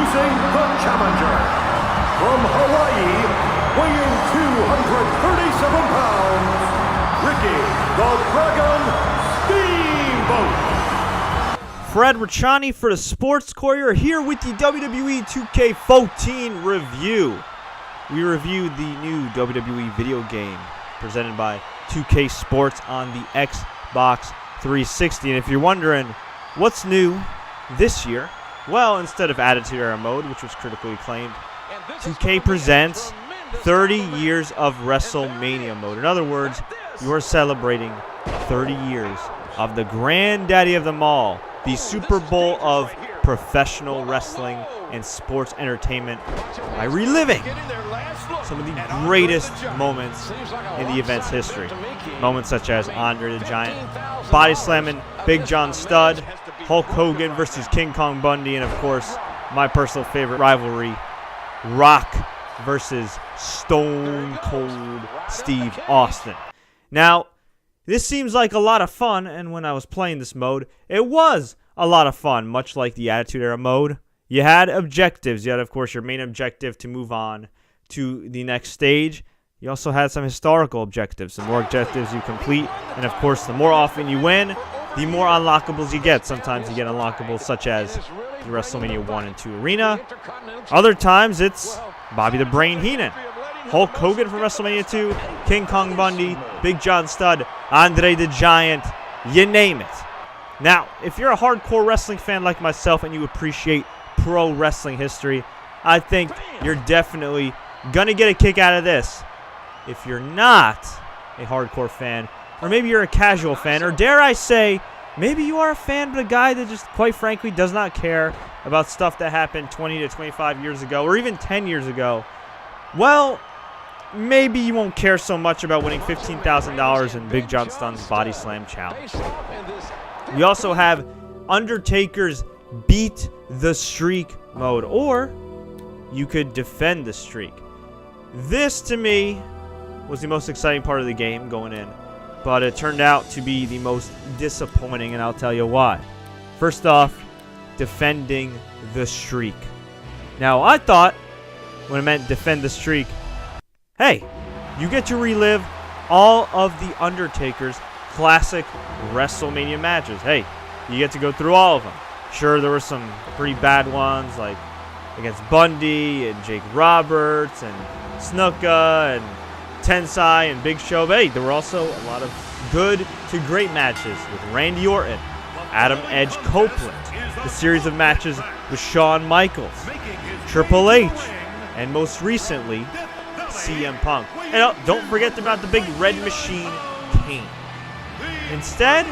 introducing the challenger from Hawaii, weighing 237 pounds, Ricky the Dragon Steamboat. Fred Ricciani for the Sports Courier here with the WWE 2K14 review. We reviewed the new WWE video game presented by 2K Sports on the Xbox 360. And if you're wondering what's new this year, well, instead of Attitude Era mode, which was critically acclaimed, 2K presents 30 years of WrestleMania mode. In other words, you are celebrating 30 years of the granddaddy of them all, the Super Bowl of professional wrestling and sports entertainment, by reliving some of the greatest moments in the event's history. Moments such as Andre the Giant body slamming Big John Studd, Hulk Hogan versus King Kong Bundy, and of course, my personal favorite rivalry, Rock versus Stone Cold Steve Austin. Now, this seems like a lot of fun, and when I was playing this mode, it was a lot of fun, much like the Attitude Era mode. You had objectives. You had, of course, your main objective to move on to the next stage. You also had some historical objectives. The more objectives you complete, and of course, the more often you win, the more unlockables you get. Sometimes you get unlockables such as the WrestleMania 1 and 2 arena. Other times, it's Bobby the Brain Heenan, Hulk Hogan from WrestleMania 2, King Kong Bundy, Big John Studd, Andre the Giant, you name it. Now, if you're a hardcore wrestling fan like myself and you appreciate pro wrestling history, I think you're definitely going to get a kick out of this. If you're not a hardcore fan, or maybe you're a casual fan, or dare I say, maybe you are a fan but a guy that just, quite frankly, does not care about stuff that happened 20 to 25 years ago, or even 10 years ago, well, maybe you won't care so much about winning $15,000 in Big John Studd's Body Slam Challenge. We also have Undertaker's Beat the Streak mode, or you could defend the streak. This, to me, was the most exciting part of the game going in, but it turned out to be the most disappointing, and I'll tell you why. First off, defending the streak. Now, I thought, when it meant defend the streak, hey, you get to relive all of the Undertaker's classic WrestleMania matches. Hey, you get to go through all of them. Sure, there were some pretty bad ones, like against Bundy and Jake Roberts and Snuka and Tensai and Big Show. But hey, there were also a lot of good to great matches with Randy Orton, Adam Edge Copeland, the series of matches with Shawn Michaels, Triple H, and most recently, CM Punk. And don't forget about the big Red Machine, Kane. Instead,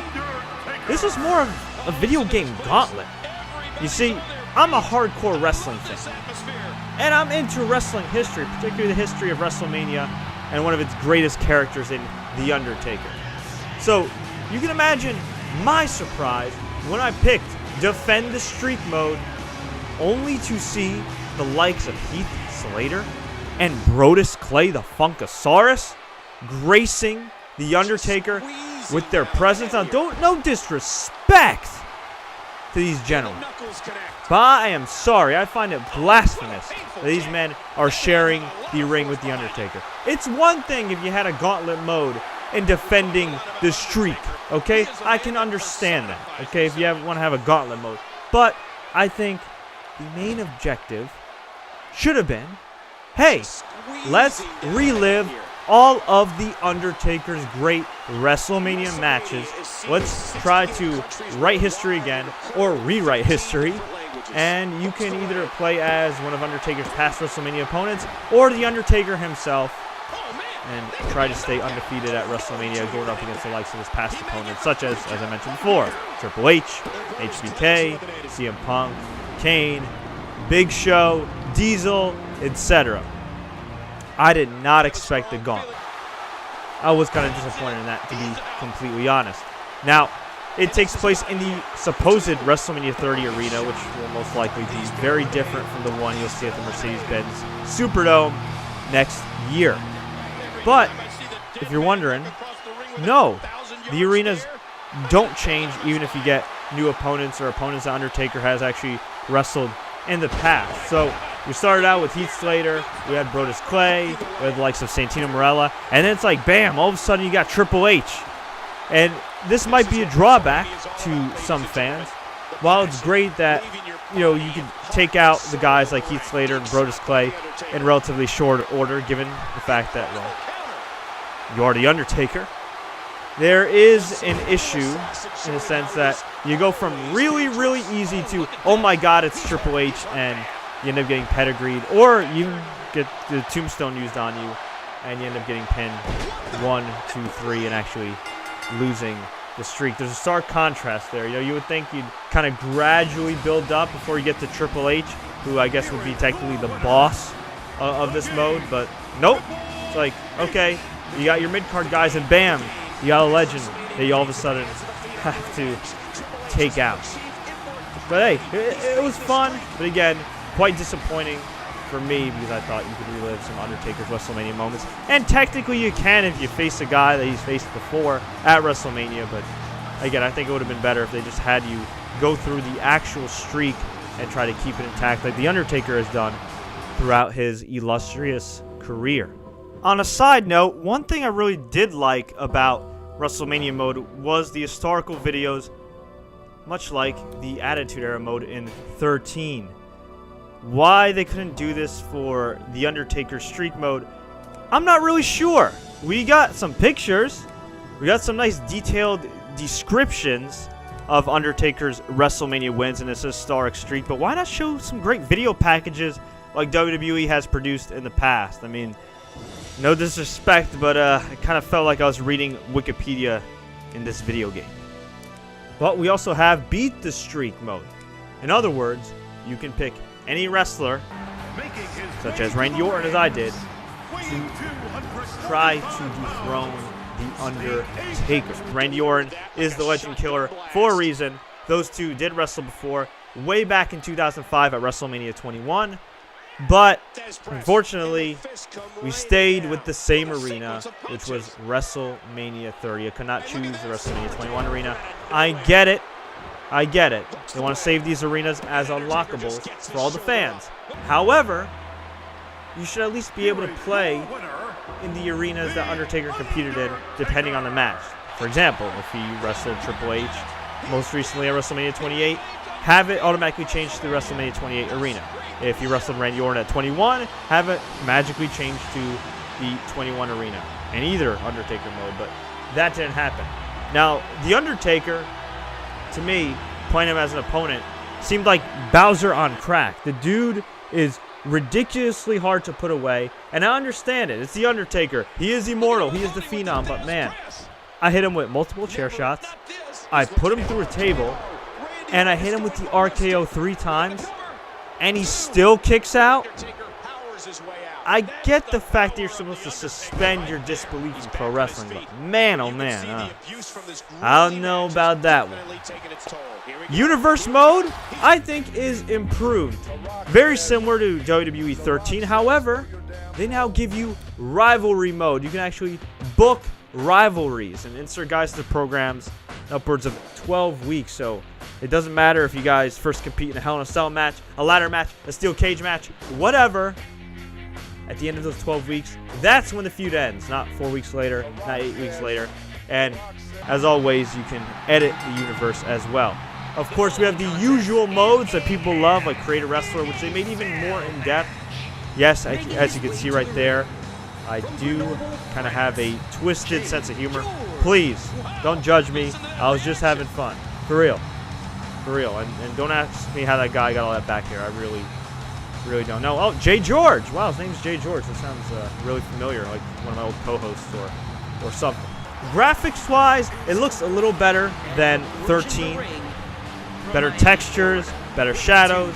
this was more of a video game gauntlet. You see, I'm a hardcore wrestling fan, and I'm into wrestling history, particularly the history of WrestleMania and one of its greatest characters in The Undertaker. So, you can imagine my surprise when I picked Defend the Streak mode, only to see the likes of Heath Slater and Brodus Clay the Funkasaurus gracing The Undertaker with their presence. Now, no disrespect to these gentlemen, but I am sorry. I find it blasphemous that these men are sharing the ring with The Undertaker. It's one thing if you had a gauntlet mode and defending the streak, okay? I can understand that, okay, if you want to have a gauntlet mode. But I think the main objective should have been, hey, let's relive all of The Undertaker's great WrestleMania matches. Let's try to write history again, or rewrite history. And you can either play as one of Undertaker's past WrestleMania opponents, or The Undertaker himself, and try to stay undefeated at WrestleMania, going up against the likes of his past opponents, such as I mentioned before, Triple H, HBK, CM Punk, Kane, Big Show, Diesel, etc. I did not expect the gauntlet. I was kind of disappointed in that, to be completely honest. Now, it takes place in the supposed WrestleMania 30 arena, which will most likely be very different from the one you'll see at the Mercedes-Benz Superdome next year. But, if you're wondering, no, the arenas don't change even if you get new opponents or opponents that Undertaker has actually wrestled in the past. So we started out with Heath Slater, we had Brodus Clay, we had the likes of Santino Marella, and then it's like, bam, all of a sudden you got Triple H. And this might be a drawback to some fans. While it's great that, you know, you can take out the guys like Heath Slater and Brodus Clay in relatively short order, given the fact that, well, you are The Undertaker. There is an issue in the sense that you go from really, really easy to, oh my God, it's Triple H, and you end up getting pedigreed, or you get the tombstone used on you, and you end up getting pinned 1, 2, 3, and actually losing the streak. There's a stark contrast there. You know, you would think you'd kind of gradually build up before you get to Triple H, who I guess would be technically the boss of this mode, but nope. It's like, okay, you got your mid-card guys, and bam, you got a legend that you all of a sudden have to take out. But hey, it was fun, but again, quite disappointing for me because I thought you could relive some Undertaker's WrestleMania moments. And technically you can if you face a guy that he's faced before at WrestleMania, but again, I think it would have been better if they just had you go through the actual streak and try to keep it intact like The Undertaker has done throughout his illustrious career. On a side note, one thing I really did like about WrestleMania mode was the historical videos, much like the Attitude Era mode in 13. Why they couldn't do this for the Undertaker streak mode, I'm not really sure. We got some pictures, we got some nice detailed descriptions of Undertaker's WrestleMania wins in this historic streak, but why not show some great video packages like WWE has produced in the past? I mean, no disrespect, but it kind of felt like I was reading Wikipedia in this video game. But we also have Beat the Streak mode. In other words, you can pick any wrestler, such as Randy Orton, as I did, to try to dethrone The Undertaker. Randy Orton is the Legend Killer for a reason. Those two did wrestle before, way back in 2005 at WrestleMania 21. But unfortunately, we stayed with the same arena, which was WrestleMania 30. I could not choose the WrestleMania 21 arena. I get it. They want to save these arenas as unlockables for all the fans. However, you should at least be able to play in the arenas that Undertaker competed in, depending on the match. For example, if he wrestled Triple H most recently at WrestleMania 28, have it automatically change to the WrestleMania 28 arena. If you wrestled Randy Orton at 21, have it magically change to the 21 arena in either Undertaker mode, but that didn't happen. Now, The Undertaker, to me, playing him as an opponent, seemed like Bowser on crack. The dude is ridiculously hard to put away, and I understand it. It's The Undertaker. He is immortal. He is the Phenom, but man, I hit him with multiple chair shots. I put him through a table, and I hit him with the RKO 3 times, and he still kicks out. I get the fact that you're supposed to suspend your disbelief in pro wrestling, but man, oh man, I don't know about that one. Universe mode, I think, is improved. Very similar to WWE 13. However, they now give you rivalry mode. You can actually book rivalries and insert guys to the programs upwards of 12 weeks. So it doesn't matter if you guys first compete in a Hell in a Cell match, a ladder match, a steel cage match, whatever. At the end of those 12 weeks, that's when the feud ends. Not 4 weeks later, not 8 weeks later. And as always, you can edit the universe as well. Of course, we have the usual modes that people love, like Create a Wrestler, which they made even more in-depth. Yes, as you can see right there, I do kind of have a twisted sense of humor. Please, don't judge me. I was just having fun. For real. For real. And don't ask me how that guy got all that back here. I really don't know. Oh, Jay George. Wow, his name's Jay George. That sounds really familiar, like one of my old co-hosts or something. Graphics-wise, it looks a little better than 13. Better textures, better shadows.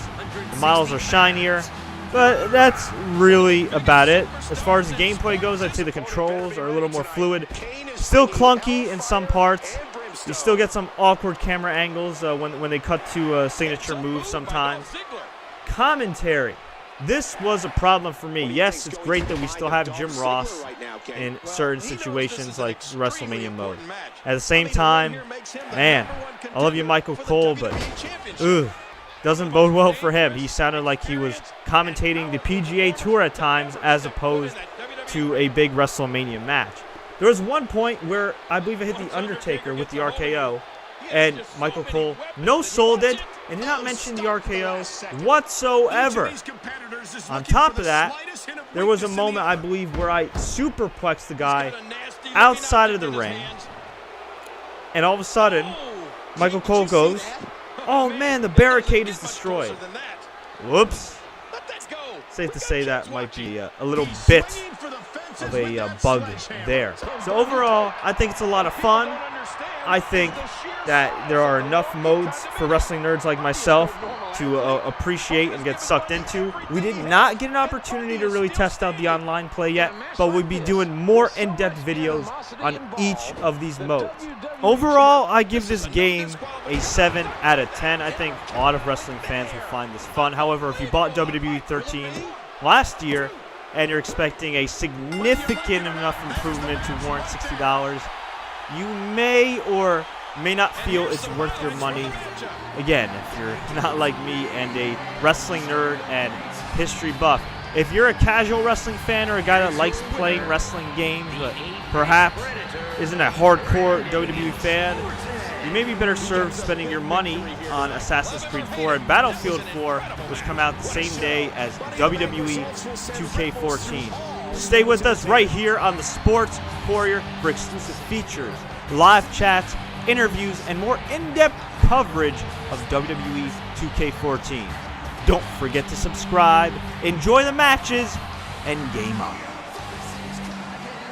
The models are shinier. But that's really about it. As far as the gameplay goes, I'd say the controls are a little more fluid. Still clunky in some parts. You still get some awkward camera angles when they cut to a signature move sometimes. Commentary. This was a problem for me. Yes, it's great that we still have Jim Ross in certain situations like WrestleMania mode. At the same time, man, I love you, Michael Cole, but doesn't bode well for him. He sounded like he was commentating the PGA Tour at times as opposed to a big WrestleMania match. There was one point where I believe I hit The Undertaker with the RKO, and Michael Cole no-sold it and did not mention the RKO whatsoever. On top of that, there was a moment, I believe, where I superplexed the guy outside of the ring, and all of a sudden, Michael Cole goes, "Oh man, the barricade is destroyed." Whoops. Safe to say that might be a little bit of a bug there. So overall, I think it's a lot of fun. I think that there are enough modes for wrestling nerds like myself to appreciate and get sucked into. We did not get an opportunity to really test out the online play yet, but we'll be doing more in-depth videos on each of these modes. Overall, I give this game a 7 out of 10. I think a lot of wrestling fans will find this fun. However, if you bought WWE 13 last year and you're expecting a significant enough improvement to warrant $60, you may or may not feel it's worth your money. Again, if you're not like me and a wrestling nerd and history buff. If you're a casual wrestling fan or a guy that likes playing wrestling games but perhaps isn't a hardcore WWE fan, you may be better served spending your money on Assassin's Creed 4 and Battlefield 4, which come out the same day as WWE 2K14. Stay with us right here on the Sports Courier for exclusive features, live chats, interviews, and more in-depth coverage of WWE 2K14. Don't forget to subscribe, enjoy the matches, and game on.